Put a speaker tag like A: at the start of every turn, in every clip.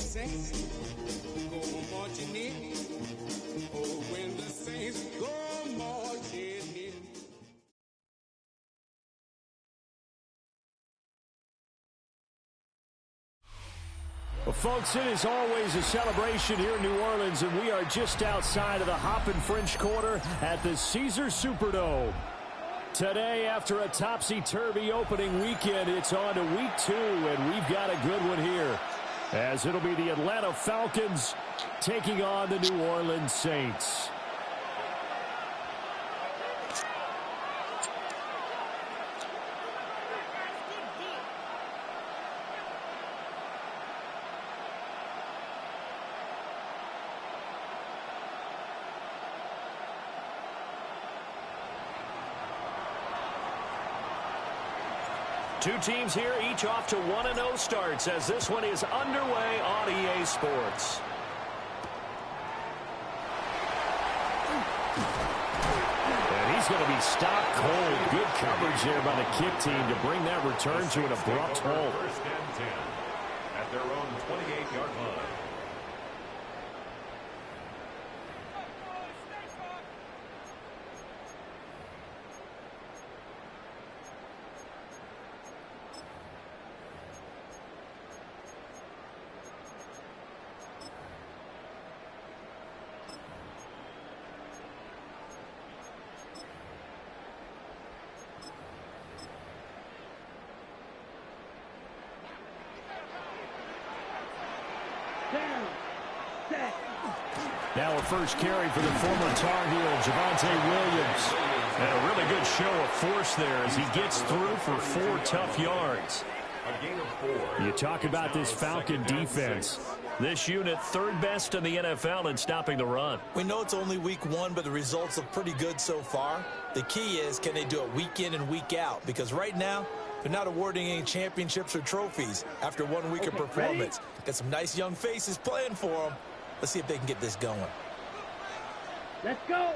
A: saints go marching in. Oh, when the saints go marching in.
B: Well, folks, it is always a celebration here in New Orleans, and we are just outside of the Hoppin' French Quarter at the Caesars Superdome. Today, after a topsy-turvy opening weekend, it's on to week 2, and we've got a good one here, as it'll be the Atlanta Falcons taking on the New Orleans Saints. Two teams here, each off to 1-0 starts as this one is underway on EA Sports. And he's going to be stopped cold. Good coverage there by the kick team to bring that return to an abrupt halt.
C: First and 10 at their own 28-yard line.
B: Now a first carry for the former Tar Heel, Javonte Williams. And a really good show of force there as he gets through for 4 tough yards.
C: A gain of 4.
B: You talk about this Falcon defense. This unit third best in the NFL in stopping the run.
D: We know it's only week 1, but the results look pretty good so far. The key is, can they do it week in and week out? Because right now, they're not awarding any championships or trophies after 1 week of performance. Got some nice young faces playing for them. Let's see if they can get this going.
E: Let's go.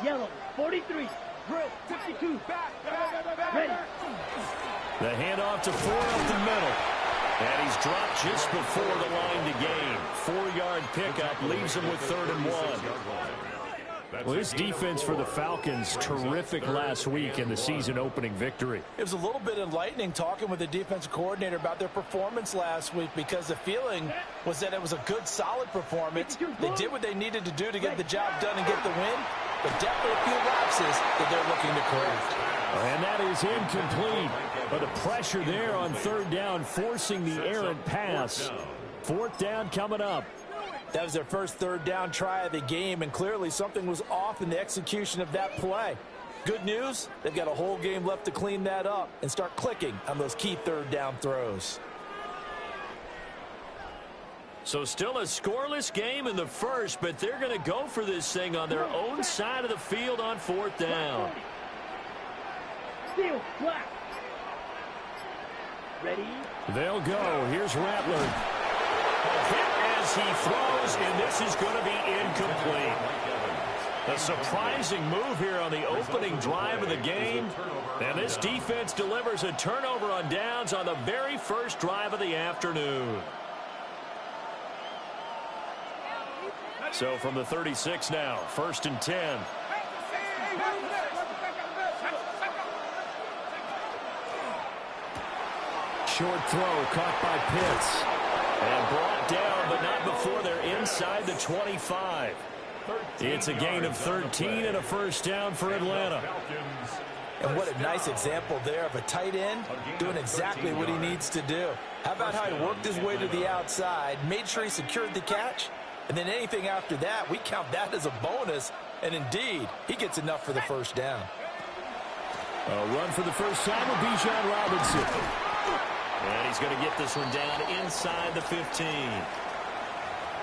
E: Yellow, 43. Red, 52. Ready.
B: The handoff to Ford up the middle. And he's dropped just before the line to gain. 4-yard pickup leaves him with 3rd and 1. Well, this defense for the Falcons, terrific last week in the season-opening victory.
D: It was a little bit enlightening talking with the defensive coordinator about their performance last week, because the feeling was that it was a good, solid performance. They did what they needed to do to get the job done and get the win, but definitely a few lapses that they're looking to correct.
B: And that is incomplete. But the pressure there on 3rd down, forcing the errant pass. 4th down coming up.
D: That was their first 3rd down try of the game, and clearly something was off in the execution of that play. Good news, they've got a whole game left to clean that up and start clicking on those key 3rd down throws.
B: So still a scoreless game in the first, but they're going to go for this thing on their own side of the field on 4th down.
E: Steel, black. Ready?
B: They'll go. Here's Rattler. Hit as he throws, and this is going to be incomplete. A surprising move here on the opening drive of the game. And this defense delivers a turnover on downs on the very first drive of the afternoon. So from the 36 now, 1st and 10. Short throw caught by Pitts. And brought down, but not before they're inside the 25. It's a gain of 13 and a first down for Atlanta.
D: And what a nice example there of a tight end doing exactly what he needs to do. How about how he worked his way to the outside, made sure he secured the catch, and then anything after that, we count that as a bonus. And indeed, he gets enough for the first down.
B: A run for the first time with Bijan Robinson. And he's going to get this one down inside the 15.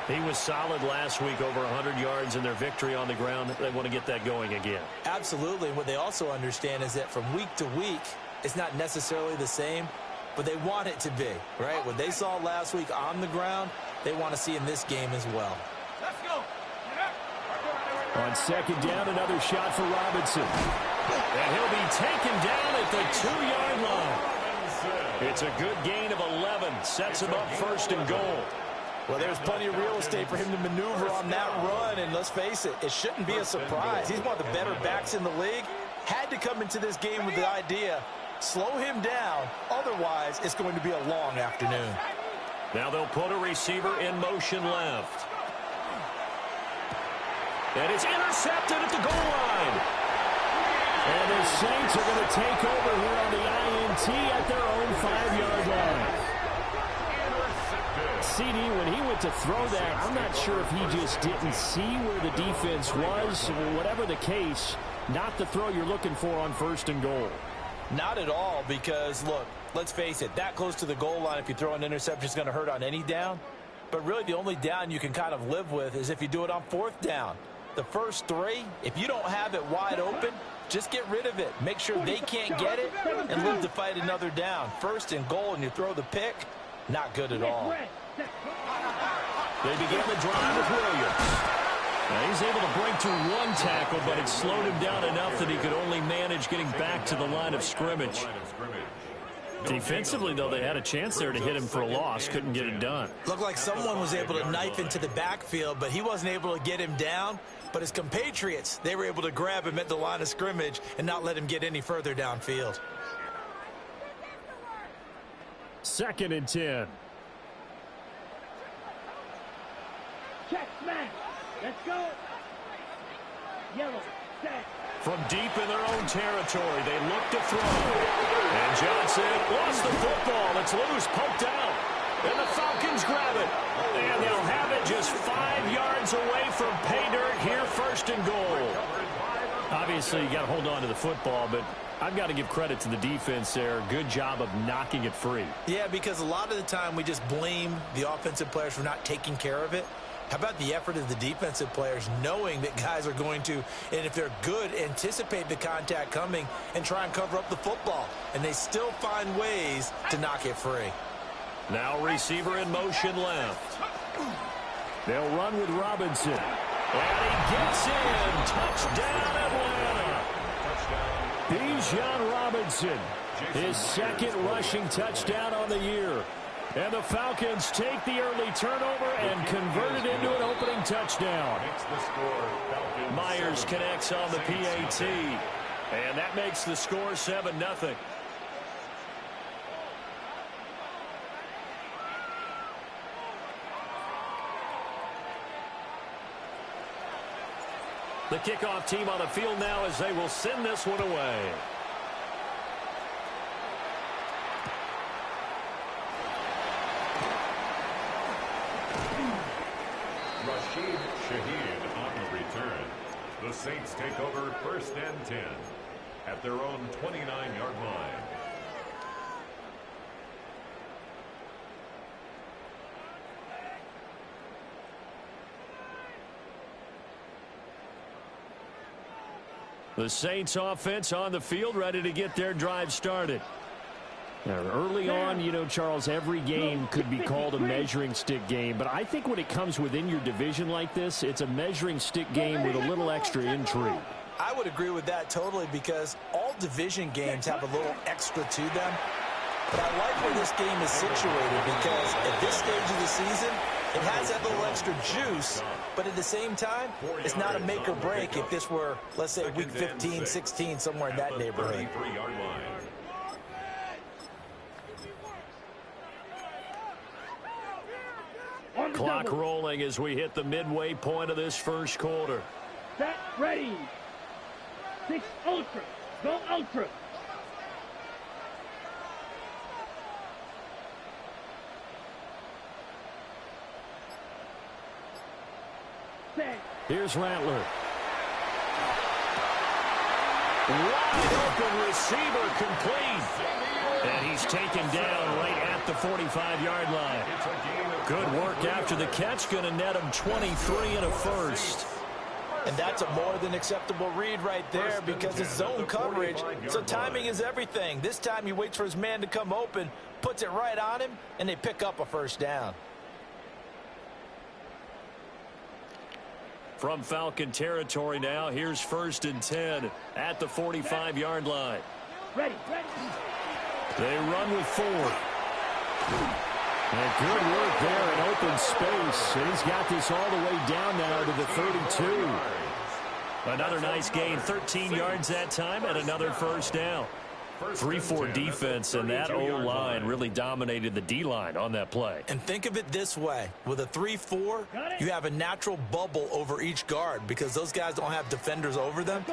B: He was solid last week, over 100 yards in their victory on the ground. They want to get that going again.
D: Absolutely. And what they also understand is that from week to week, it's not necessarily the same, but they want it to be, right? What they saw last week on the ground, they want to see in this game as well.
E: Let's go.
B: On 2nd down, another shot for Robinson. And he'll be taken down at the 2-yard line. It's a good gain of 11. Sets him up first and goal.
D: Well, there's plenty of real estate for him to maneuver on that run, and let's face it, it shouldn't be a surprise. He's one of the better backs in the league. Had to come into this game with the idea, slow him down, otherwise it's going to be a long afternoon.
B: Now they'll put a receiver in motion left. And it's intercepted at the goal line. And the Saints are going to take over here on the INT at their own 5-yard line. CD, when he went to throw that, I'm not sure if he just didn't see where the defense was. Whatever the case, not the throw you're looking for on first and goal.
D: Not at all, because, look, let's face it, that close to the goal line, if you throw an interception, is going to hurt on any down. But really, the only down you can kind of live with is if you do it on fourth down. The first three, if you don't have it wide open, just get rid of it. Make sure they can't get it and live to fight another down. First and goal, and you throw the pick, not good at all.
B: They begin the drive with Williams. Now he's able to break through one tackle, but it slowed him down enough that he could only manage getting back to the line of scrimmage. Defensively, though, they had a chance there to hit him for a loss. Couldn't get it done.
D: Looked like someone was able to knife into the backfield, but he wasn't able to get him down. But his compatriots, they were able to grab him at the line of scrimmage and not let him get any further downfield.
B: 2nd and 10.
E: Check, smash. Let's go. Yellow, set.
B: From deep in their own territory, they look to throw. And Johnson lost the football. It's loose, poked out. And the Falcons grab it. And they'll have it just 5 yards away from pay dirt here, first and goal. Obviously, you got to hold on to the football, but I've got to give credit to the defense there. Good job of knocking it free.
D: Yeah, because a lot of the time we just blame the offensive players for not taking care of it. How about the effort of the defensive players knowing that guys are going to, and if they're good, anticipate the contact coming and try and cover up the football. And they still find ways to knock it free.
B: Now receiver in motion left. They'll run with Robinson. And he gets in. Touchdown, Atlanta. Bijan Robinson, his 2nd rushing touchdown on the year. And the Falcons take the early turnover and convert it into an opening touchdown. Myers connects on the PAT. And that makes the score 7-0. The kickoff team on the field now as they will send this one away.
C: Rashid Shaheed on the return. The Saints take over 1st and 10 at their own 29-yard line.
B: The Saints offense on the field, ready to get their drive started. Now, early on, you know, Charles, every game could be called a measuring stick game, but I think when it comes within your division like this, it's a measuring stick game with a little extra intrigue.
D: I would agree with that totally, because all division games have a little extra to them. But I like where this game is situated, because at this stage of the season, it has that little extra juice, but at the same time, it's not a make or break if this were, let's say, week 15, 16, somewhere in that neighborhood.
B: Clock rolling as we hit the midway point of this first quarter.
E: Set, ready. 6 ultra. Go ultra. Set.
B: Here's Rattler. Wide open receiver complete. And he's taken down right at the 45-yard line. Good work after the catch. Going to net him 23 and a first.
D: And that's a more than acceptable read right there, because it's zone coverage, so timing is everything. This time he waits for his man to come open, puts it right on him, and they pick up a first down.
B: From Falcon territory now, here's 1st and 10 at the 45-yard line.
E: Ready, ready.
B: They run with 4. And good work there in open space. And he's got this all the way down now to the 32.
F: Another nice gain, 13 yards that time, and another first down. 3-4 defense, and that O-line really dominated the D-line on that play.
D: And think of it this way. With a 3-4, you have a natural bubble over each guard because those guys don't have defenders over them.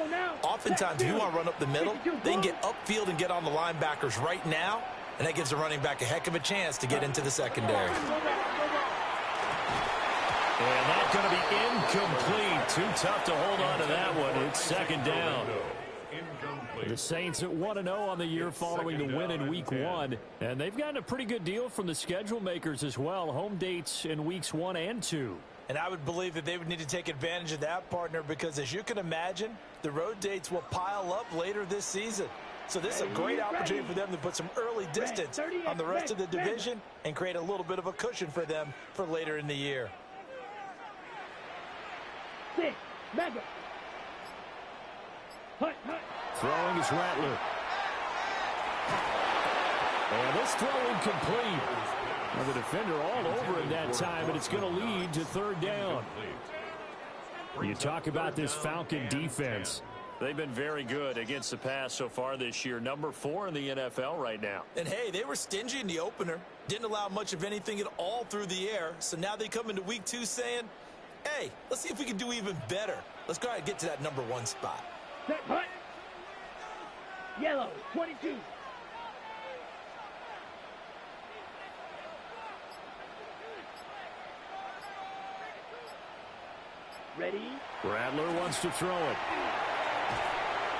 D: Oftentimes, if you want to run up the middle, they can get upfield and get on the linebackers right now, and that gives the running back a heck of a chance to get into the secondary.
B: And that's going to be incomplete. Too tough to hold on to that one. It's second down. The Saints at 1-0 on the year following the win in Week 1. And they've gotten a pretty good deal from the schedule makers as well. Home dates in Weeks 1 and 2.
D: And I would believe that they would need to take advantage of that, partner, because as you can imagine, the road dates will pile up later this season. So this is a great opportunity for them to put some early distance on the rest of the division and create a little bit of a cushion for them for later in the year.
E: 6, mega. Hut.
B: Throwing is Rattler. And this throw incomplete. Well, the defender all over him that time, but it's going to lead to third down. You talk about this Falcon defense.
F: They've been very good against the pass so far this year. Number 4 in the NFL right now.
D: And, hey, they were stingy in the opener. Didn't allow much of anything at all through the air. So now they come into Week 2 saying, hey, let's see if we can do even better. Let's go ahead and get to that number 1 spot.
E: Set, hut. Yellow, 22. Ready?
B: Rattler wants to throw it.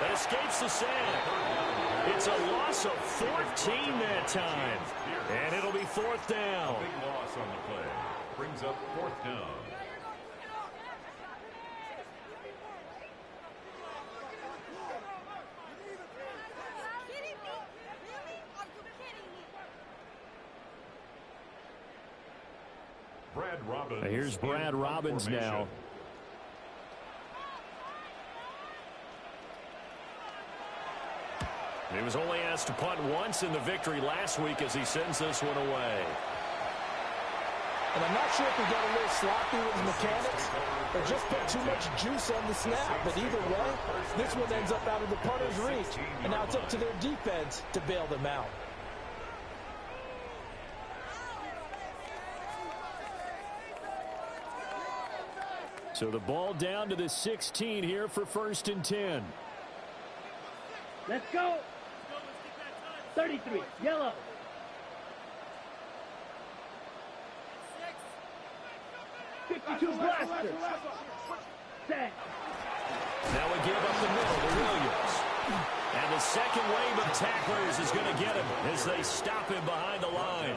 F: That escapes the sack. It's a loss of 14 that time. And it'll be fourth down.
C: Big loss on the play. Brings up fourth down. Brad Robbins.
B: Here's Brad Robbins now.
F: He was only asked to punt once in the victory last week as he sends this one away.
D: And I'm not sure if he got a little sloppy with his mechanics or just put too much juice on the snap. But either way, this one ends up out of the punter's reach. And now it's up to their defense to bail them out.
B: So the ball down to the 16 here for 1st and 10.
E: Let's go. 33, yellow. 52 blaster. Set.
F: Now we give up the middle to Williams. And the second wave of tacklers is going to get him as they stop him behind the line.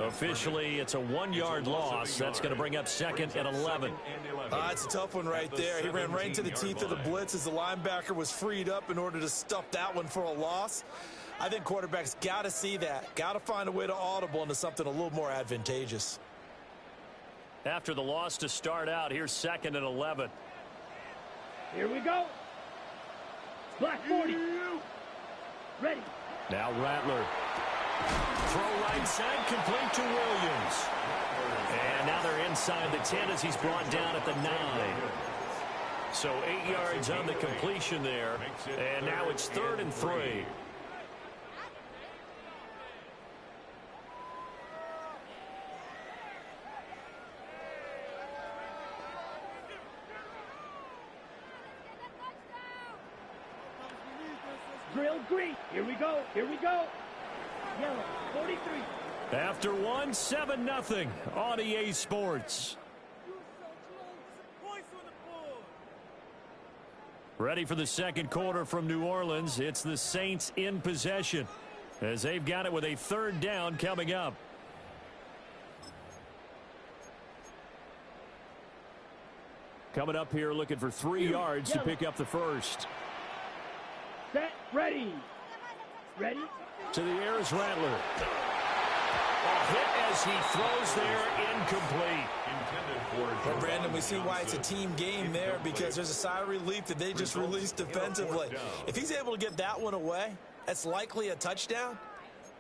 F: Officially, it's a 1-yard loss. That's going to bring up 2nd and 11.
D: It's a tough one right there. He ran right into the teeth of the blitz as the linebacker was freed up in order to stuff that one for a loss. I think quarterbacks got to see that. Got to find a way to audible into something a little more advantageous.
F: After the loss to start out, here's 2nd and 11.
E: Here we go. Black 40. Ready.
B: Now Rattler.
F: Throw right side, complete to Williams. And now they're inside the 10 as he's brought down at the 9. So 8 yards on the completion there. And now it's 3rd and 3.
E: Drill green. Here we go. Here we go. Yellow, 43.
B: After 1, 7-0 on EA Sports. Ready for the second quarter from New Orleans. It's the Saints in possession as they've got it with a 3rd down coming up. Coming up here looking for 3 yards to pick up the first.
E: Set, ready. Ready.
B: To the air is Rattler.
F: A hit as he throws there, incomplete.
D: Well, Brandon, we see why it's a team game there because there's a sigh of relief that they just released defensively. If he's able to get that one away, that's likely a touchdown.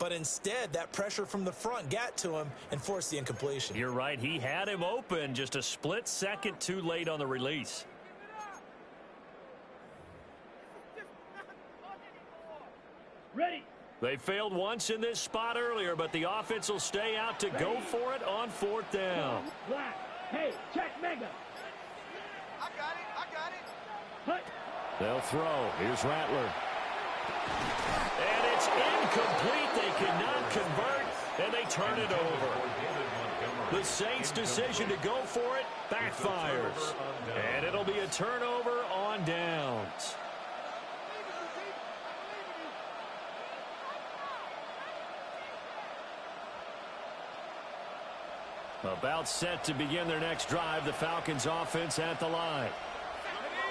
D: But instead, that pressure from the front got to him and forced the incompletion.
F: You're right. He had him open, just a split second too late on the release.
E: Ready.
F: They failed once in this spot earlier, but the offense will stay out to go for it on 4th down.
E: Black. Hey, check Mega.
G: I got it.
E: Hut.
B: They'll throw. Here's Rattler.
F: And it's incomplete. They cannot convert, and they turn it over. The Saints' decision to go for it backfires. And it'll be a turnover on downs. About set to begin their next drive, the Falcons offense at the line.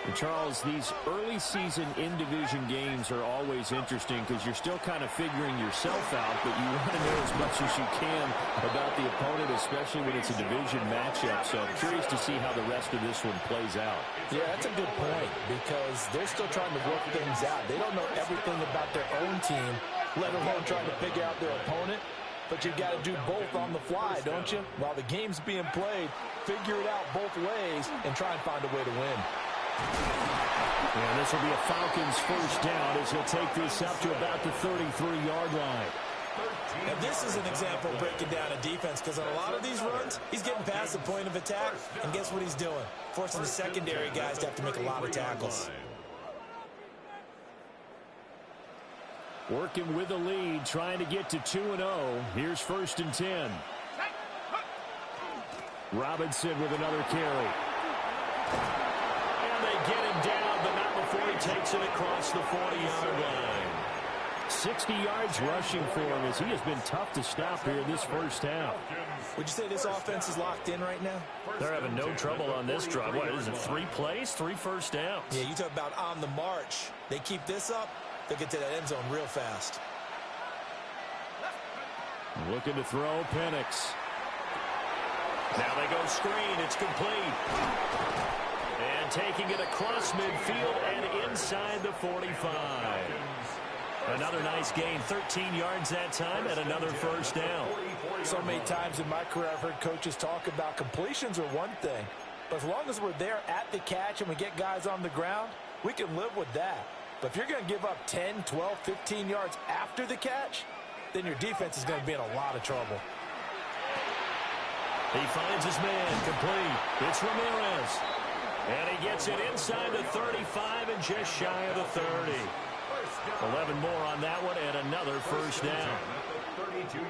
B: And Charles, these early season in-division games are always interesting because you're still kind of figuring yourself out, but you want to know as much as you can about the opponent, especially when it's a division matchup. So I'm curious to see how the rest of this one plays out.
D: Yeah, that's a good point because they're still trying to work things out. They don't know everything about their own team, let alone trying to figure out their opponent. But you've got to do both on the fly, don't you? While the game's being played, figure it out both ways and try and find a way to win.
B: And this will be a Falcons first down as he'll take this up to about the 33-yard line.
D: Now, this is an example of breaking down a defense because on a lot of these runs, he's getting past the point of attack, and guess what he's doing? Forcing the secondary guys to have to make a lot of tackles.
B: Working with the lead, trying to get to 2-0. Here's 1st and 10. Robinson with another carry.
F: And they get him down, but not before he takes it across the 40-yard line.
B: 60 yards rushing for him as he has been tough to stop here this first half.
D: Would you say this offense is locked in right now?
F: They're having no trouble on this drive. What is it, 3 plays, 3 first downs?
D: Yeah, you talk about on the march. They keep this up, they'll get to that end zone real fast.
B: Looking to throw, Penix.
F: Now they go screen. It's complete. And taking it across midfield and inside the 45. Another nice gain, 13 yards that time, and another first down.
D: So many times in my career I've heard coaches talk about completions are one thing. But as long as we're there at the catch and we get guys on the ground, we can live with that. But if you're going to give up 10, 12, 15 yards after the catch, then your defense is going to be in a lot of trouble.
F: He finds his man, complete. It's Ramirez. And he gets it inside the 35 and just shy of the 30. 11 more on that one and another first down.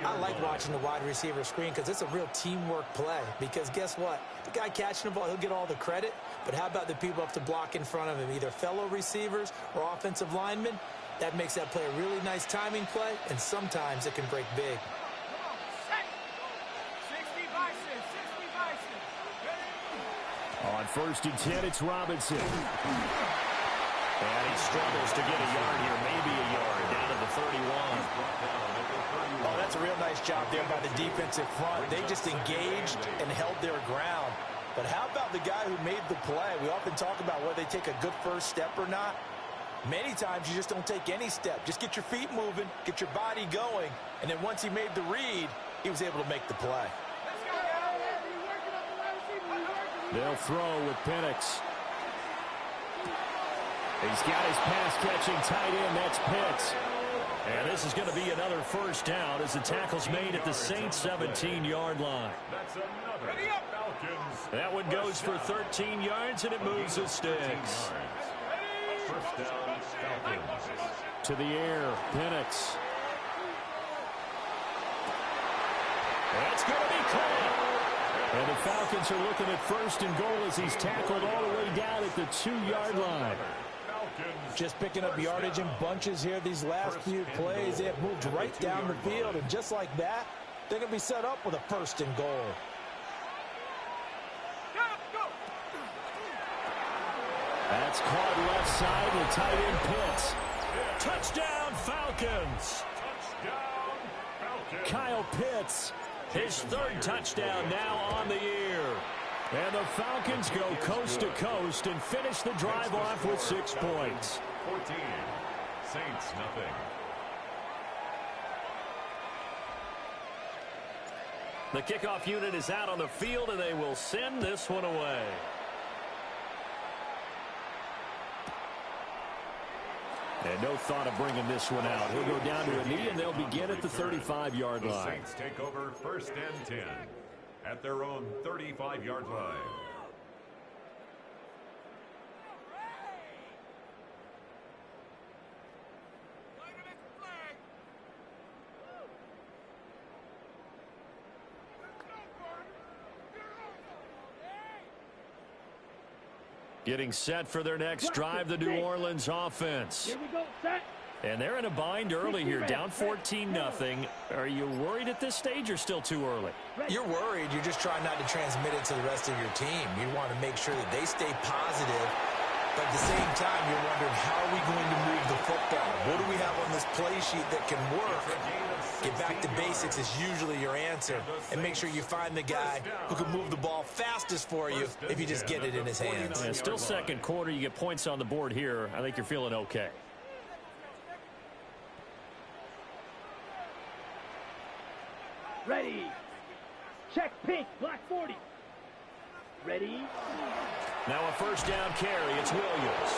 D: I like watching the wide receiver screen because it's a real teamwork play. Because guess what? The guy catching the ball, he'll get all the credit. But how about the people up to block in front of him, either fellow receivers or offensive linemen? That makes that play a really nice timing play, and sometimes it can break big.
B: On 1st and 10, it's Robinson.
F: And he struggles to get a yard here, maybe a yard, down to the 31.
D: Oh, that's a real nice job there by the defensive front. They just engaged and held their ground. But how about the guy who made the play? We often talk about whether they take a good first step or not. Many times you just don't take any step. Just get your feet moving, get your body going, and then once he made the read, he was able to make the play.
B: They'll throw with Penix. He's got his pass-catching tight end. That's Pitts.
F: And this is going to be another first down as the tackle's made at the Saints 17-yard line.
C: That's another Falcons.
F: That one goes for 13 yards, and it moves the sticks.
C: First down, Falcons.
B: To the air, Penix.
F: That's going to be caught.
B: And the Falcons are looking at 1st and goal as he's tackled all the way down at the 2-yard line.
D: Just picking up yardage in bunches here these last few plays. They have moved right down the field, and just like that, they're going to be set up with a 1st and goal.
B: That's caught left side with tight end Pitts.
F: Touchdown, Falcons.
C: Touchdown, Falcons.
B: Kyle Pitts.
F: His 3rd touchdown now on the year.
B: And the Falcons go coast to coast and finish the drive off with 6 points.
C: 14. Saints nothing.
F: The kickoff unit is out on the field, and they will send this one away.
B: And no thought of bringing this one out. He'll go down to a knee, and they'll begin at the 35-yard line.
C: The Saints take over 1st and 10 at their own 35-yard line.
B: Getting set for their next drive, the New Orleans offense.
E: Here we go, set.
B: And they're in a bind early here, down 14-0. Are you worried at this stage or still too early?
D: You're worried. You're just trying not to transmit it to the rest of your team. You want to make sure that they stay positive. But at the same time, you're wondering, how are we going to move the football? What do we have on this play sheet that can work? Get back to basics is usually your answer. And make sure you find the guy who can move the ball fastest for you if you just get it in his hands.
B: Yeah, still second quarter. You get points on the board here. I think you're feeling okay.
E: Ready. Check pink, black 40. Ready.
B: Now a first down carry. It's Williams.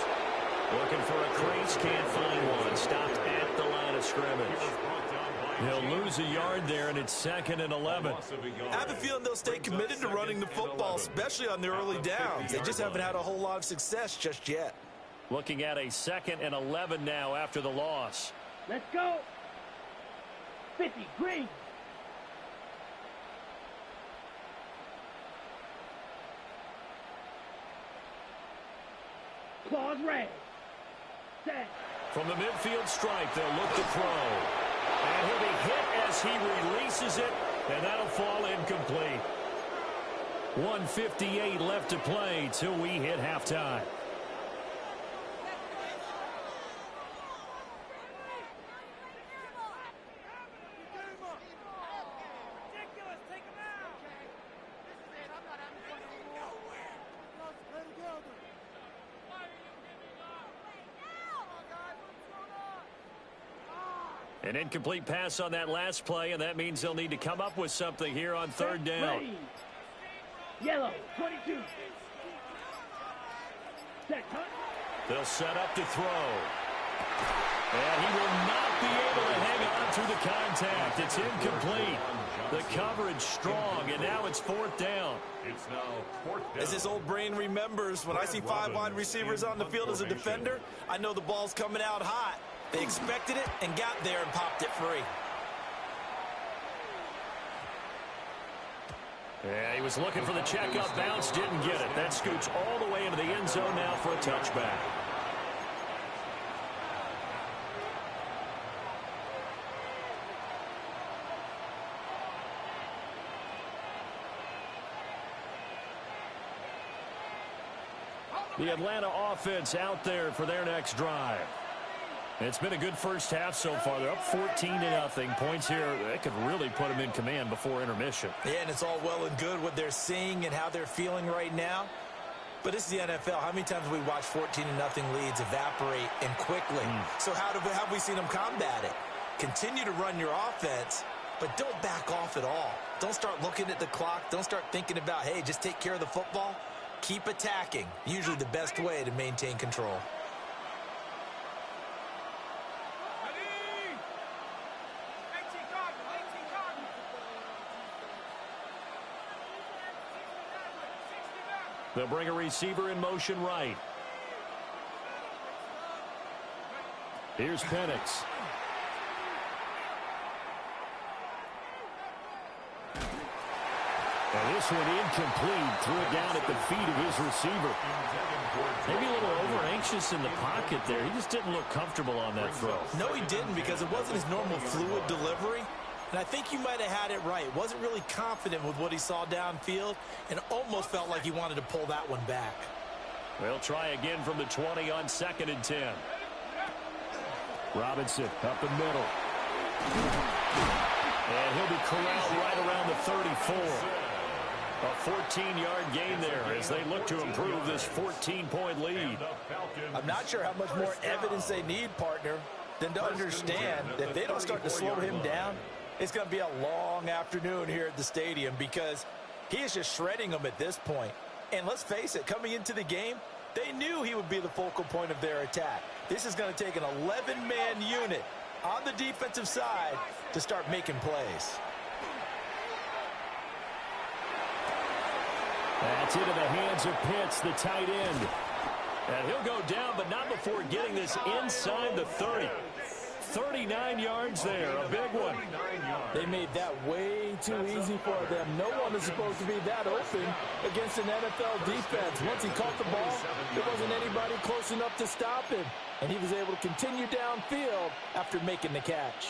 B: Looking for a crease. Can't find one. Stopped at the line of scrimmage. He'll lose a yard there, and it's 2nd and 11.
D: I have a feeling they'll stay committed to running the football, especially on their early downs. They just haven't had a whole lot of success just yet.
B: Looking at a 2nd and 11 now after the loss.
E: Let's go. 50, green. Claws red. Set.
B: From the midfield stripe, they'll look to throw. And he'll be hit as he releases it, and that'll fall incomplete. 1:58 left to play till we hit halftime. An incomplete pass on that last play, and that means they'll need to come up with something here on 3rd down.
E: Ready. Yellow, 22. Set, cut.
B: They'll set up to throw. And he will not be able to hang on through the contact. It's incomplete. The coverage strong, and now it's 4th down.
C: It's now 4th down.
D: As his old brain remembers, when I see 5 wide receivers on the field as a defender, I know the ball's coming out hot. They expected it and got there and popped it free.
B: Yeah, he was looking for the checkup bounce, didn't get it. That scoots all the way into the end zone now for a touchback. The Atlanta offense out there for their next drive. It's been a good first half so far. They're up 14-0. Points here, that could really put them in command before intermission.
D: Yeah, and it's all well and good what they're seeing and how they're feeling right now. But this is the NFL. How many times have we watched 14-0 leads evaporate and quickly? So how have we seen them combat it? Continue to run your offense, but don't back off at all. Don't start looking at the clock. Don't start thinking about, hey, just take care of the football. Keep attacking. Usually the best way to maintain control.
B: They'll bring a receiver in motion right. Here's Penix. And this one incomplete. Threw it down at the feet of his receiver. Maybe a little over-anxious in the pocket there. He just didn't look comfortable on that throw.
D: No, he didn't, because it wasn't his normal fluid delivery. And I think you might have had it right. Wasn't really confident with what he saw downfield and almost felt like he wanted to pull that one back.
B: They'll try again from the 20 on 2nd and 10. Robinson up the middle. And he'll be corralled right around the 34. A 14-yard gain there as they look to improve this 14-point lead.
D: I'm not sure how much more evidence they need, partner, than to understand that if they don't start to slow him down, it's going to be a long afternoon here at the stadium because he is just shredding them at this point. And let's face it, coming into the game, they knew he would be the focal point of their attack. This is going to take an 11-man unit on the defensive side to start making plays.
B: That's into the hands of Pitts, the tight end.
F: And he'll go down, but not before getting this inside the 30. 39 yards there, a big one.
D: They made that way too easy for them. No one is supposed to be that open against an NFL defense. Once he caught the ball, there wasn't anybody close enough to stop him. And he was able to continue downfield after making the catch.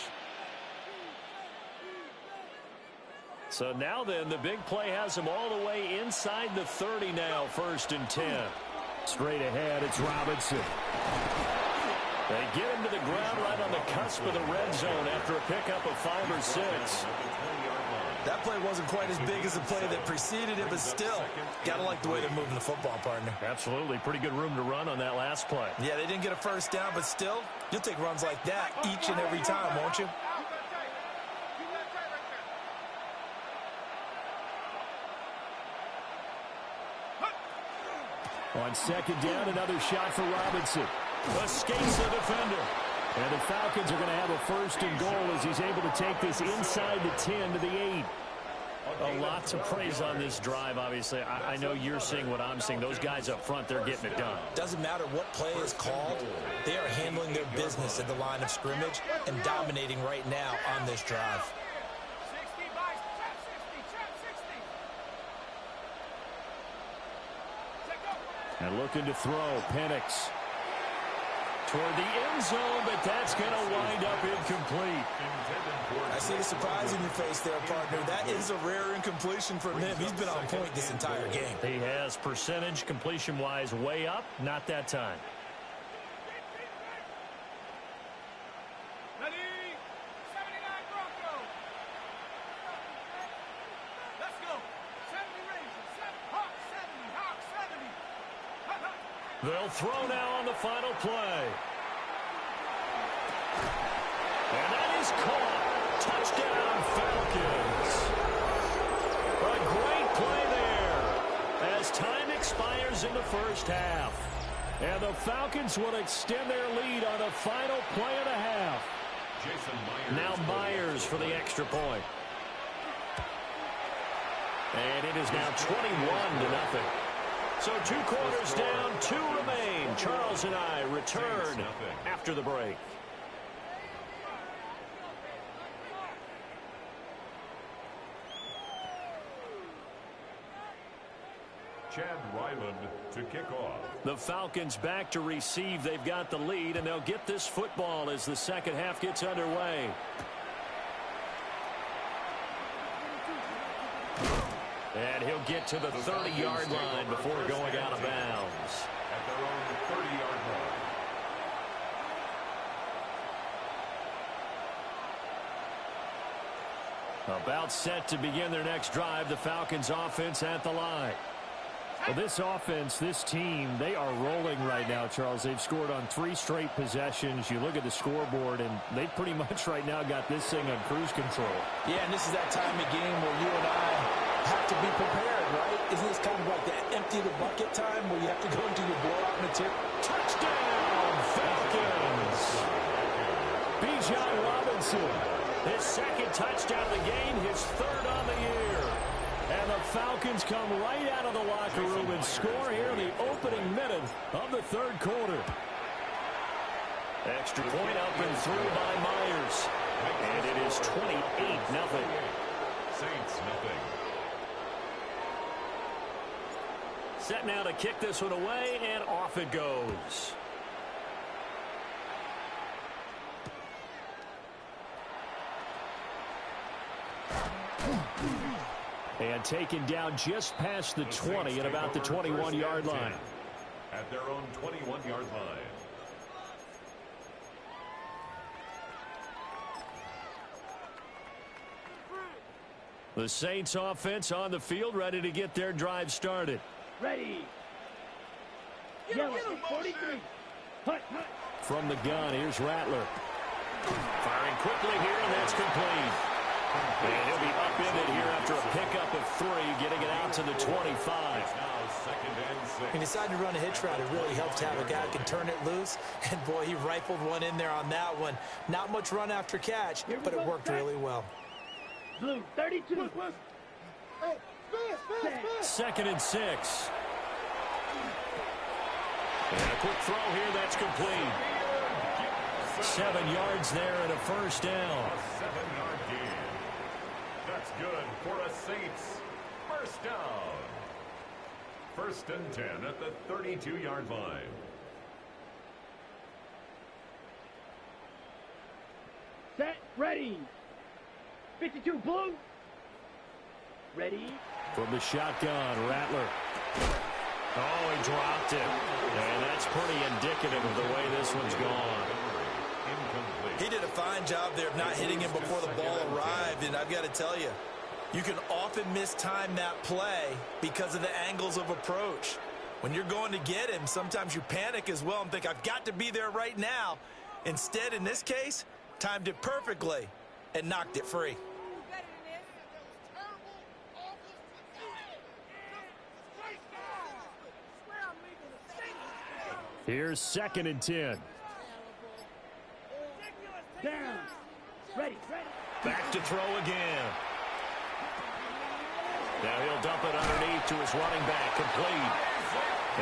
F: So now then, the big play has him all the way inside the 30 now, 1st and 10.
B: Straight ahead, it's Robinson.
F: They get him to the ground right on the cusp of the red zone after a pickup of 5 or 6.
D: That play wasn't quite as big as the play that preceded it, but still, got to like the way they're moving the football, partner.
F: Absolutely. Pretty good room to run on that last play.
D: Yeah, they didn't get a first down, but still, you'll take runs like that each and every time, won't you?
B: On 2nd down, another shot for Robinson.
F: Escapes the defender.
B: And the Falcons are going to have a 1st and goal as he's able to take this inside the 10 to the 8.
F: A lot to praise on this drive, obviously. I know you're seeing what I'm seeing. Those guys up front, they're getting it done.
D: Doesn't matter what play is called. They are handling their business at the line of scrimmage and dominating right now on this drive.
B: And looking to throw, Penix.
F: Toward the end zone, but that's going to wind up incomplete.
D: I see the surprise in your face there, partner. That is a rare incompletion from him. He's been on point this entire game.
F: He has percentage completion-wise way up, not that time.
G: Ready? 79 Broncos. Let's go. 70 Rangers. Hawk 70. Hawk 70.
F: They'll throw now on the final play. And that is caught. Touchdown, Falcons. A great play there as time expires in the first half.
B: And the Falcons will extend their lead on the final play of the half.
F: Now Myers for the extra point. And it is now 21-0. So 2 quarters down, 2 remain. Charles and I return after the break.
C: Chad Ryland to kick off.
F: The Falcons back to receive. They've got the lead, and they'll get this football as the second half gets underway. And he'll get to the 30-yard line before going out of bounds.
C: At their own 30-yard line.
B: About set to begin their next drive, the Falcons offense at the line. Well, this offense, this team, they are rolling right now, Charles. They've scored on 3 straight possessions. You look at the scoreboard, and they pretty much right now got this thing on cruise control.
D: Yeah, and this is that time of game where you and I have to be prepared, right? Isn't this kind of like that empty the bucket time where you have to go into your blowout material?
F: Touchdown, Falcons!
B: Bijan Robinson.
F: His 2nd touchdown of the game, his 3rd on the year.
B: And the Falcons come right out of the locker room and score here in the opening minute of the 3rd quarter.
F: Extra point up and through by Myers. And it is 28-0.
C: Saints nothing.
F: Set now to kick this one away, and off it goes.
B: And taken down just past the 20 at about the 21-yard line.
C: At their own 21-yard line.
B: The Saints offense on the field, ready to get their drive started.
E: Ready. Yellow, 43. Hut, hut.
B: From the gun, here's Rattler.
F: Firing quickly here, and that's complete. And he'll be upended here after a pickup of 3, getting it out to the 25.
D: When you decide to run a hitch route, it really helps to have a guy who can turn it loose. And, boy, he rifled one in there on that one. Not much run after catch, but it worked really well.
E: Blue, 32.
F: Second and 6. And a quick throw here, that's complete. 7 yards there and a first down.
C: A 7-yard gain. That's good for a Saints first down. First and 10 at the 32-yard line.
E: Set, ready. 52 blue. Ready.
B: From the shotgun, Rattler.
F: Oh, he dropped it. And that's pretty indicative of the way this one's gone.
D: He did a fine job there of not hitting him before the ball arrived, and I've got to tell you, you can often mistime that play because of the angles of approach. When you're going to get him, sometimes you panic as well and think, I've got to be there right now. Instead, in this case, timed it perfectly and knocked it free.
B: Here's second and 10.
E: Down. Ready.
F: Back to throw again. Now he'll dump it underneath to his running back, complete.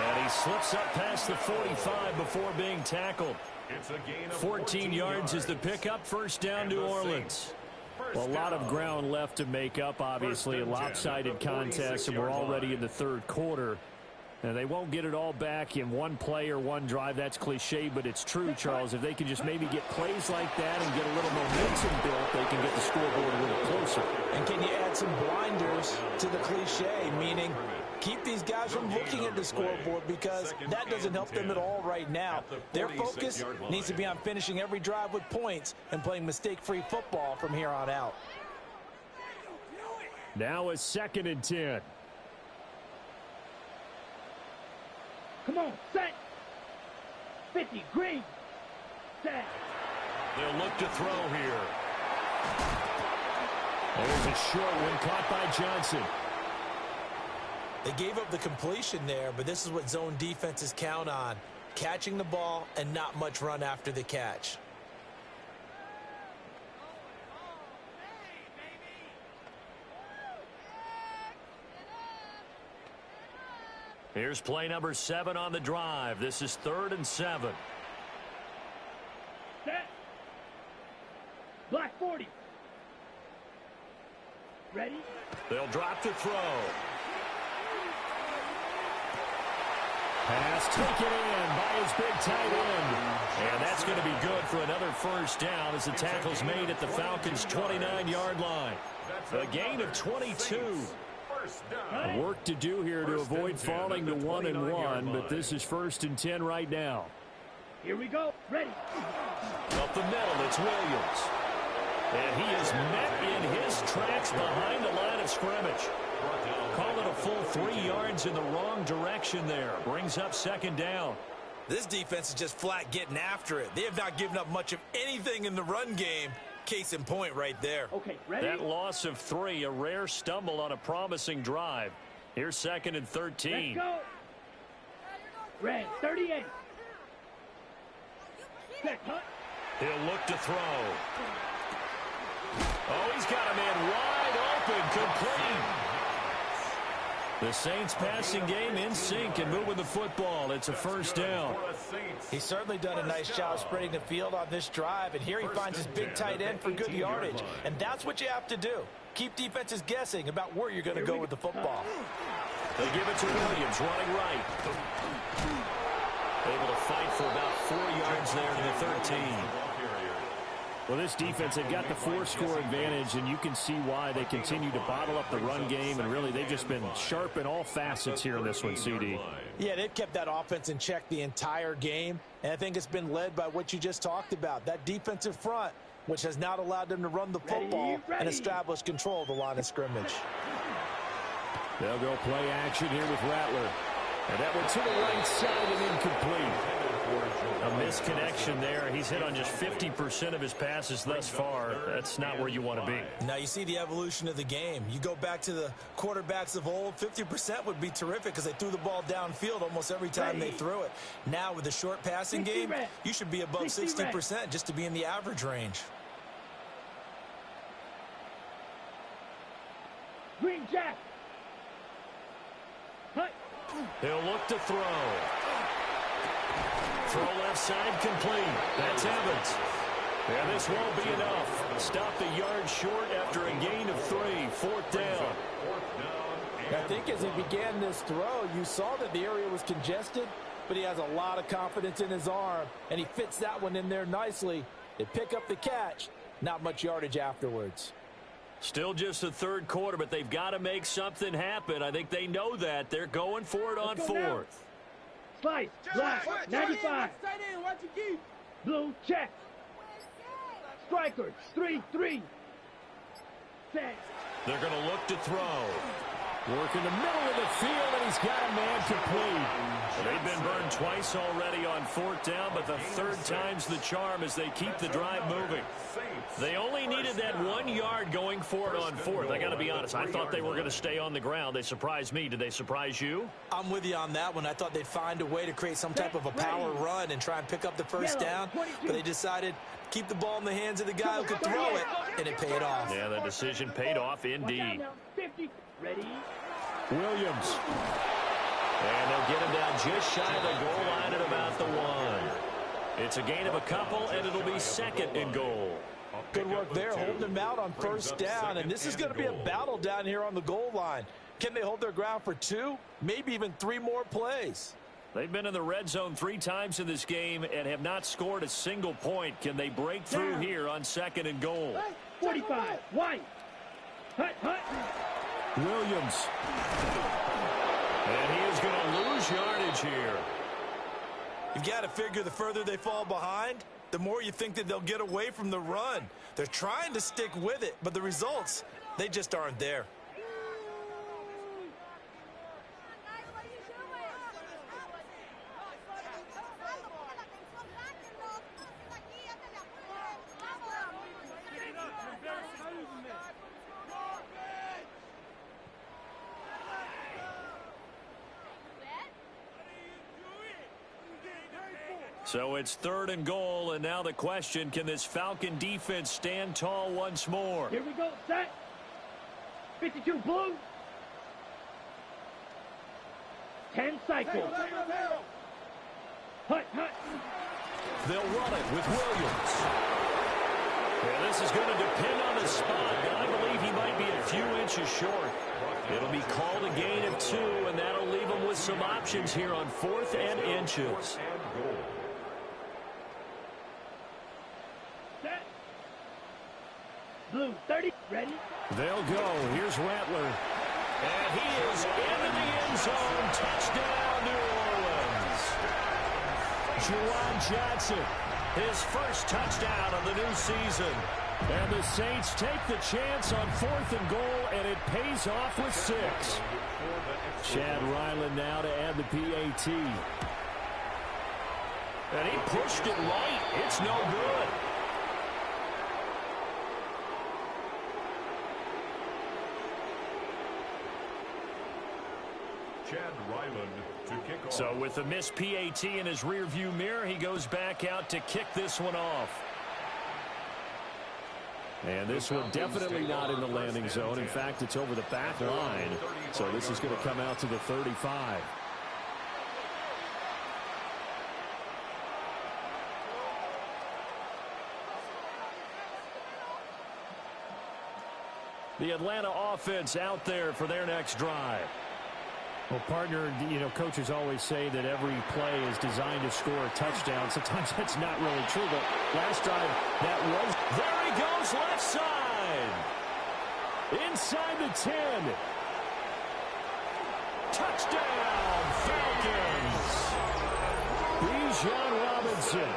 F: And he slips up past the 45 before being tackled.
C: It's a gain of
B: 14 yards is the pickup, first down New Orleans. Well, a lot of ground left to make up, obviously. A lopsided contest, and we're already in the third quarter. And they won't get it all back in one play or one drive. That's cliche, but it's true, Charles. If they can just maybe get plays like that and get a little momentum built, they can get the scoreboard a little closer.
D: And can you add some blinders to the cliche, meaning keep these guys from looking at the scoreboard, because that doesn't help them at all right now. Their focus needs to be on finishing every drive with points and playing mistake-free football from here on out.
B: Now it's second and 10.
E: Come on, set. 50, green. Set.
F: They'll look to throw here.
B: There's a short one caught by Johnson.
D: They gave up the completion there, but this is what zone defenses count on. Catching the ball and not much run after the catch.
F: Here's play number 7 on the drive. This is 3rd and 7.
E: Set. Black 40. Ready.
F: They'll drop to throw.
B: Pass taken in by his big tight end.
F: And that's going to be good for another first down as the tackle's made at the Falcons' 29-yard line. A gain of 22.
B: Work to do here to avoid falling to 1-1, but this is 1st and 10 right now.
E: Here we go. Ready.
F: Up the middle, it's Williams. And he is met in his tracks behind the line of scrimmage. Call it a full 3 yards in the wrong direction there. Brings up 2nd down.
D: This defense is just flat getting after it. They have not given up much of anything in the run game. Case in point right there.
E: Okay, ready.
F: That loss of 3, a rare stumble on a promising drive. Here's 2nd and 13.
E: Let's go. Red, 38. Set, cut.
F: He'll look to throw. Oh, he's got a man wide open, complete. The Saints passing game in sync and moving the football. It's a first down.
D: He's certainly done a nice job spreading the field on this drive, and here he finds his big tight end for good yardage. And that's what you have to do. Keep defenses guessing about where you're going to go with the football.
F: They give it to Williams, running right. Able to fight for about 4 yards there to the 13.
B: Well, this defense, they've got the 4-score advantage, and you can see why they continue to bottle up the run game, and really they've just been sharp in all facets here in this one, CD.
D: Yeah, they've kept that offense in check the entire game, and I think it's been led by what you just talked about, that defensive front, which has not allowed them to run the football and establish control of the line of scrimmage.
B: They'll go play action here with Rattler. And that went to the right side and incomplete.
F: A misconnection there. He's hit on just 50% of his passes thus far. That's not where you want to be.
D: Now you see the evolution of the game. You go back to the quarterbacks of old, 50% would be terrific because they threw the ball downfield almost every time they threw it. Now with the short passing game, you should be above 60% just to be in the average range.
E: Green Jack. Hut.
F: He'll look to throw. Throw left side complete. That's Evans. And this won't be enough. Stopped a yard short after a gain of 3. 4th down.
D: I think as he began this throw, you saw that the area was congested, but he has a lot of confidence in his arm, and he fits that one in there nicely. They pick up the catch. Not much yardage afterwards.
F: Still just the third quarter, but they've got to make something happen. I think they know that. They're going for it on 4th.
E: Slice. Black. 95. Blue. Check. Strikers. 3-3. Set.
F: They're going to look to throw.
B: Work in the middle of the field, and he's got a man complete.
F: They've been burned twice already on 4th down, but the third time's the charm as they keep the drive moving. They only needed that 1 yard going for it on 4th. I got to be honest, I thought they were going to stay on the ground. They surprised me. Did they surprise you?
D: I'm with you on that one. I thought they'd find a way to create some type of a power run and try and pick up the first down, but they decided to keep the ball in the hands of the guy who could throw it, and it paid off.
F: Yeah, the decision paid off indeed.
E: 50. Ready.
B: Williams.
F: And they'll get him down just shy of the goal line at about the 1. It's a gain of a couple, and it'll be 2nd and goal.
D: Good work there, holding them out on 1st down, and this is going to be a battle down here on the goal line. Can they hold their ground for 2, maybe even 3 more plays?
F: They've been in the red zone 3 times in this game and have not scored a single point. Can they break through here on 2nd and goal?
E: 45. White. Hut.
B: Williams.
F: And he is going to lose yardage here.
D: You've got to figure the further they fall behind, the more you think that they'll get away from the run. They're trying to stick with it, but the results, they just aren't there.
F: So it's 3rd and goal, and now the question, can this Falcon defense stand tall once more?
E: Here we go. Set. 52 blue. 10 cycles. Hut.
F: They'll run it with Williams. Yeah, this is going to depend on the spot, but I believe he might be a few inches short. It'll be called a gain of 2, and that'll leave him with some options here on 4th and inches.
E: Blue, 30, ready?
B: They'll go. Here's Rattler.
F: And he is into the end zone. Touchdown, New Orleans.
B: Juwan Johnson.
F: His first touchdown of the new season.
B: And the Saints take the chance on 4th and goal, and it pays off with 6. Chad Ryland now to add the PAT.
F: And he pushed it right. It's no good.
C: Chad Ryland to kick off.
F: So with the missed PAT in his rearview mirror, he goes back out to kick this one off.
B: And this one definitely not in the landing zone. In fact, it's over the back line. So this is going to come out to the 35.
F: The Atlanta offense out there for their next drive.
B: Well, partner, coaches always say that every play is designed to score a touchdown. Sometimes that's not really true, but last drive, that was.
F: There he goes, left side.
B: Inside the 10.
F: Touchdown, Falcons.
B: Bijan Robinson.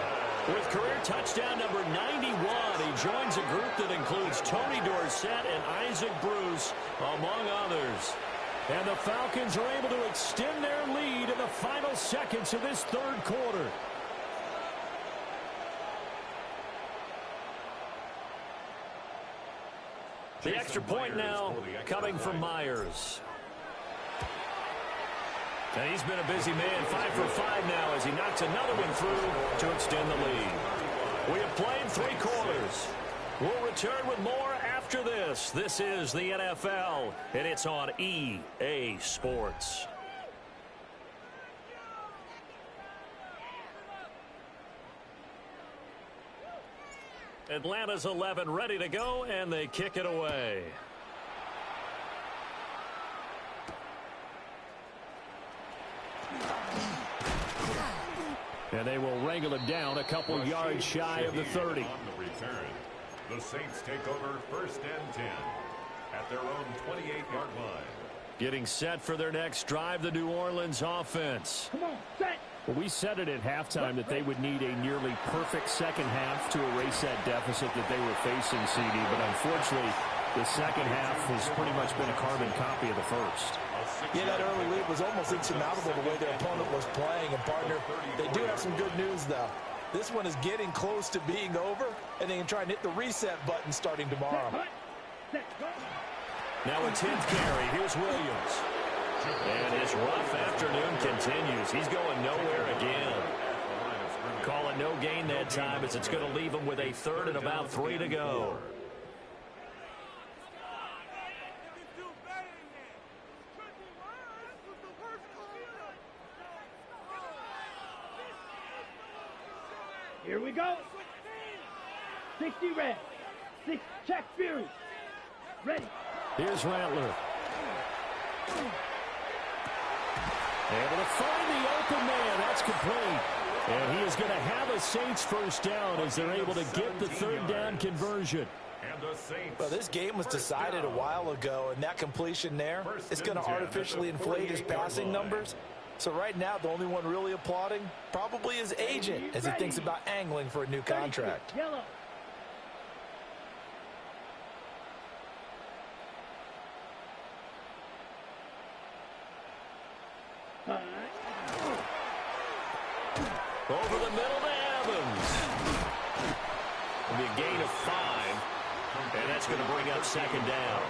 F: With career touchdown number 91, he joins a group that includes Tony Dorsett and Isaac Bruce, among others.
B: And the Falcons are able to extend their lead in the final seconds of this third quarter.
F: The extra point now coming from Myers. And he's been a busy man, 5 for 5 now as he knocks another one through to extend the lead. We have played 3 quarters. We'll return with more after this. This is the NFL, and it's on EA Sports. Atlanta's 11 ready to go, and they kick it away.
B: And they will wrangle it down a couple yards shy of the 30.
C: On the return, the Saints take over 1st and 10 at their own 28-yard line.
B: Getting set for their next drive, the New Orleans offense.
E: Come on, set.
B: Well, we said it at halftime that they would need a nearly perfect second half to erase that deficit that they were facing, CD. But unfortunately, the second half has pretty much been a carbon copy of the first.
D: Yeah, that early lead was almost insurmountable the way their opponent was playing. And, partner, they do have some good news, though. This one is getting close to being over, and they can try and hit the reset button starting tomorrow.
F: Now a 10th carry. Here's Williams. And his rough afternoon continues. He's going nowhere again. Call it no gain that time as it's going to leave him with a 3rd and about 3 to go.
E: Here we go. 60 red. 6 check Fury. Ready.
B: Here's Rattler. Able to find the open man. That's complete. And he is going to have a Saints first down as they're able to get the 3rd down conversion.
D: Well, this game was decided a while ago, and that completion there is going to artificially inflate his passing numbers. So right now, the only one really applauding probably his agent as he thinks about angling for a new contract.
E: Yellow.
F: Over the middle to Evans. It'll be a gain of 5, and that's going to bring up 2nd down.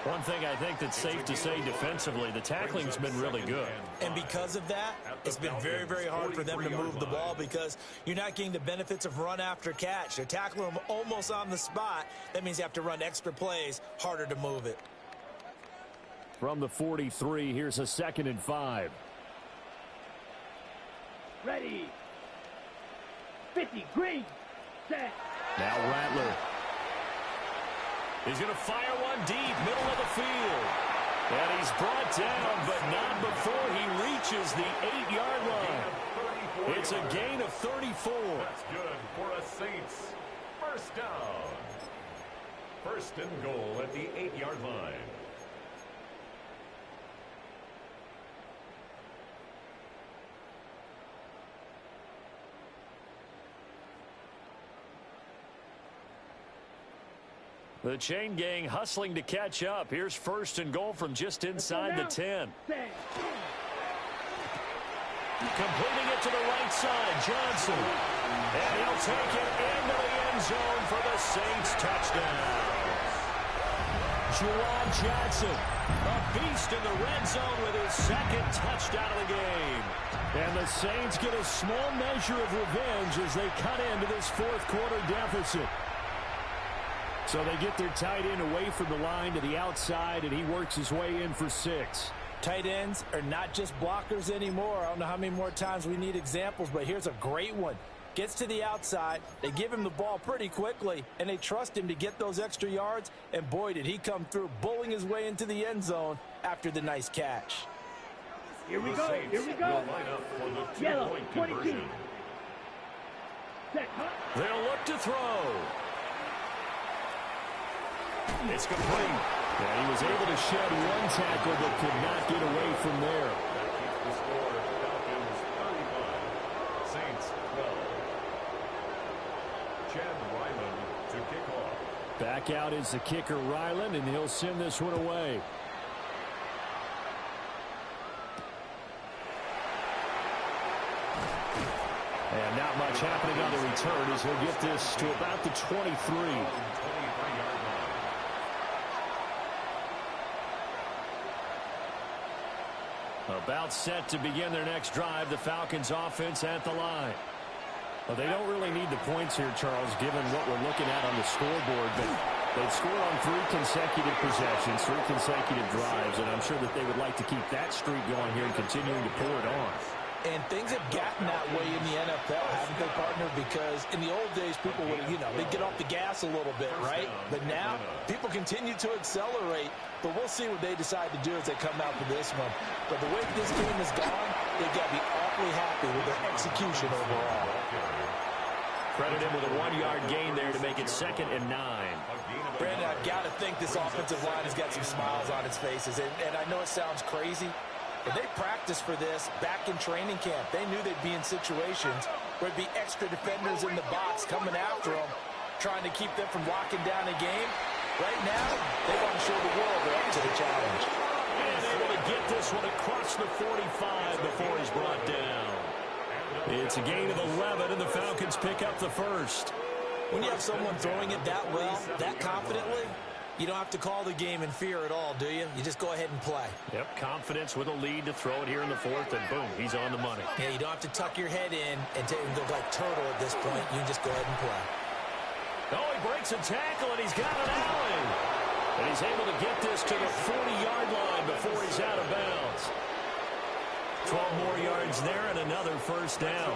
F: One thing I think that's safe to say defensively, the tackling's been really good.
D: And because of that, it's been very, very hard for them to move the ball because you're not getting the benefits of run after catch. They're tackling them almost on the spot. That means you have to run extra plays, harder to move it.
B: From the 43, here's a 2nd and 5.
E: Ready. 50 green. Set.
B: Now Rattler.
F: He's going to fire one deep, middle of the field. And he's brought down, but not before he reaches the 8-yard line. It's a gain of 34.
C: That's good for a Saints first down. 1st and goal at the 8-yard line.
B: The chain gang hustling to catch up. Here's 1st and goal from just inside the 10.
F: Completing it to the right side, Johnson. And he'll take it into the end zone for the Saints touchdown. Juwan Johnson, a beast in the red zone with his 2nd touchdown of the game.
B: And the Saints get a small measure of revenge as they cut into this 4th quarter deficit. So they get their tight end away from the line to the outside, and he works his way in for 6.
D: Tight ends are not just blockers anymore. I don't know how many more times we need examples, but here's a great one. Gets to the outside, they give him the ball pretty quickly, and they trust him to get those extra yards, and boy, did he come through, bulling his way into the end zone after the nice catch.
E: Here we go. Here we go. Yellow, 22. Set,
F: They'll look to throw. It's complete.
B: Yeah, he was able to shed one tackle but could not get away from there.
C: The score, Falcons 35, Saints 12. Chad Ryland to kick off.
B: Back out is the kicker Ryland, and he'll send this one away. And not much happening on the return as he'll get this to about the 23. About set to begin their next drive, the Falcons offense at the line. Well, they don't really need the points here, Charles, given what we're looking at on the scoreboard. But they've scored on 3 consecutive possessions, 3 consecutive drives, and I'm sure that they would like to keep that streak going here and continuing to pour it on.
D: And things have gotten that way in the NFL, haven't they, partner? Because in the old days, people would, they'd get off the gas a little bit, right? But now, people continue to accelerate. But we'll see what they decide to do as they come out for this one. But the way this game has gone, they've got to be awfully happy with their execution overall.
F: Credit him with a 1-yard gain there to make it 2nd and 9.
D: Brandon, I've got to think this offensive line has got some smiles on its faces. And I know it sounds crazy, but they practiced for this back in training camp. They knew they'd be in situations where there'd be extra defenders in the box coming after them, trying to keep them from locking down a game. Right now, they want to show the world they're up to the challenge.
F: And able to get this one across the 45 before he's brought down. It's a gain of 11, and the Falcons pick up the first.
D: When you have someone throwing it that well, that confidently, you don't have to call the game in fear at all, do you? You just go ahead and play.
F: Yep, confidence with a lead to throw it here in the 4th, and boom, he's on the money.
D: Yeah, you don't have to tuck your head in and go like turtle at this point. You can just go ahead and play.
F: Oh, he breaks a tackle, and he's got an alley. And he's able to get this to the 40-yard line before he's out of bounds. 12 more yards there and another first down.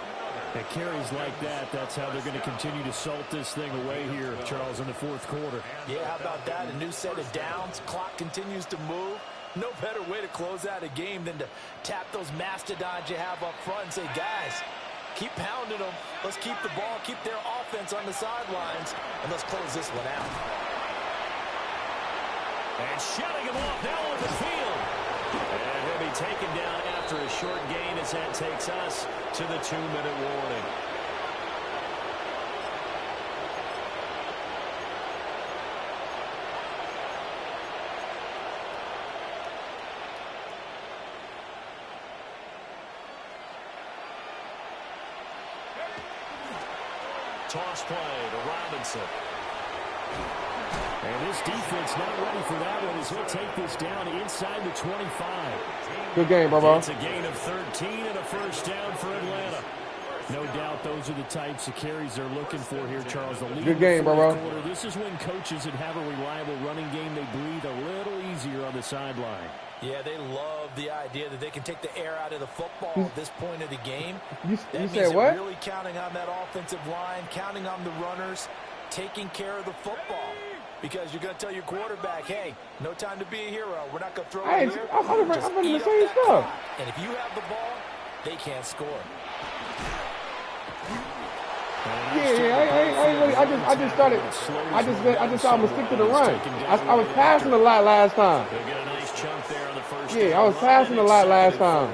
B: At carries like that, that's how they're going to continue to salt this thing away here, Charles, in the 4th quarter.
D: Yeah, how about that? A new set of downs. Clock continues to move. No better way to close out a game than to tap those mastodons you have up front and say, guys, keep pounding them. Let's keep the ball, keep their offense on the sidelines, and let's close this one out.
F: And shutting him off now on the field. And he'll be taken down after a short gain as that takes us to the 2-minute warning. Toss play to Robinson.
B: And this defense not ready for that one as he'll take this down inside the 25.
H: Good game, bro.
B: It's a gain of 13 and a first down for Atlanta. No doubt those are the types of carries they're looking for here, Charles. The lead
H: good game, bro.
B: This is when coaches that have a reliable running game, they breathe a little easier on the sideline.
D: Yeah, they love the idea that they can take the air out of the football at this point of the game.
H: You
D: means
H: said what?
D: Really counting on that offensive line, counting on the runners, taking care of the football. Because you're going to tell your quarterback, hey, no time to be a hero. We're not going to throw it here.
H: I'm running the same stuff.
D: And if you have the ball, they can't score.
H: I just started. I just thought I'm gonna stick to the run. I was passing a lot last time. Yeah, I was passing a lot last time.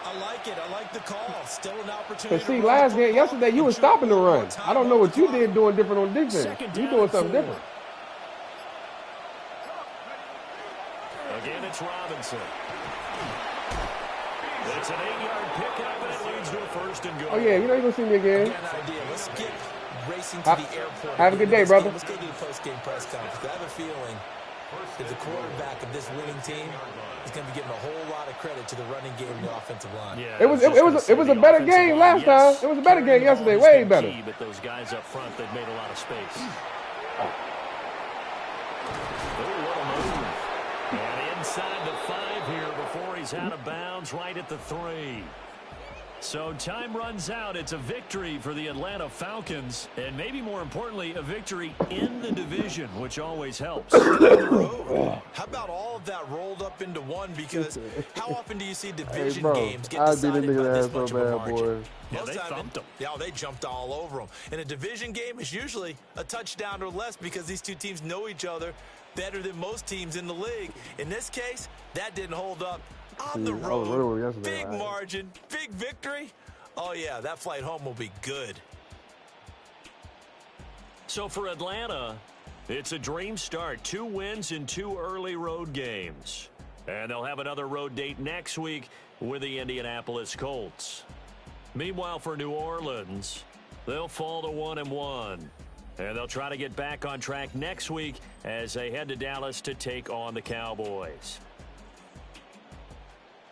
D: I like it. I like the call. Still an opportunity.
H: But see, yesterday you were stopping the run. I don't know what you did doing different on defense. You doing something different.
F: Again, it's Robinson. It's an 8-yard pickup, and it leads to a first and goal.
H: Oh, yeah, you're going to see me again.
D: Let's get racing to the airport.
H: Have a good day, brother.
D: Let's go do the post-game press conference. I have a feeling that the quarterback of this winning team is going to be giving a whole lot of credit to the running game and the offensive line.
F: Yeah,
H: it was a better game last time. It was a better game yesterday, way better.
F: But those guys up front, they've made a lot of space. And inside the 5 here before he's out of bounds, right at the 3. So time runs out. It's a victory for the Atlanta Falcons, and maybe more importantly, a victory in the division, which always helps.
D: How about all of that rolled up into one? Because how often do you see division games get decided by this much of a margin?
F: Yeah, they thumped them.
D: Yeah, they jumped all over them. And a division game is usually a touchdown or less because these two teams know each other better than most teams in the league. In this case, that didn't hold up. On the road, big margin, big victory. Oh, yeah, that flight home will be good.
F: So for Atlanta, it's a dream start. 2 wins in 2 early road games. And they'll have another road date next week with the Indianapolis Colts. Meanwhile, for New Orleans, they'll fall to 1-1. And they'll try to get back on track next week as they head to Dallas to take on the Cowboys.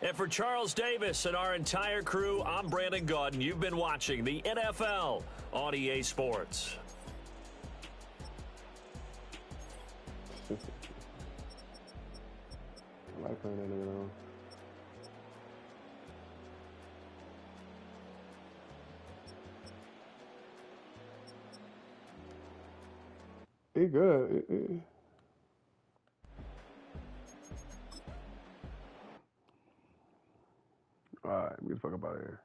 F: And for Charles Davis and our entire crew, I'm Brandon Gaudin. You've been watching the NFL on EA Sports.
H: I like playing that nigga on. He good. All right, get the fuck up out of here.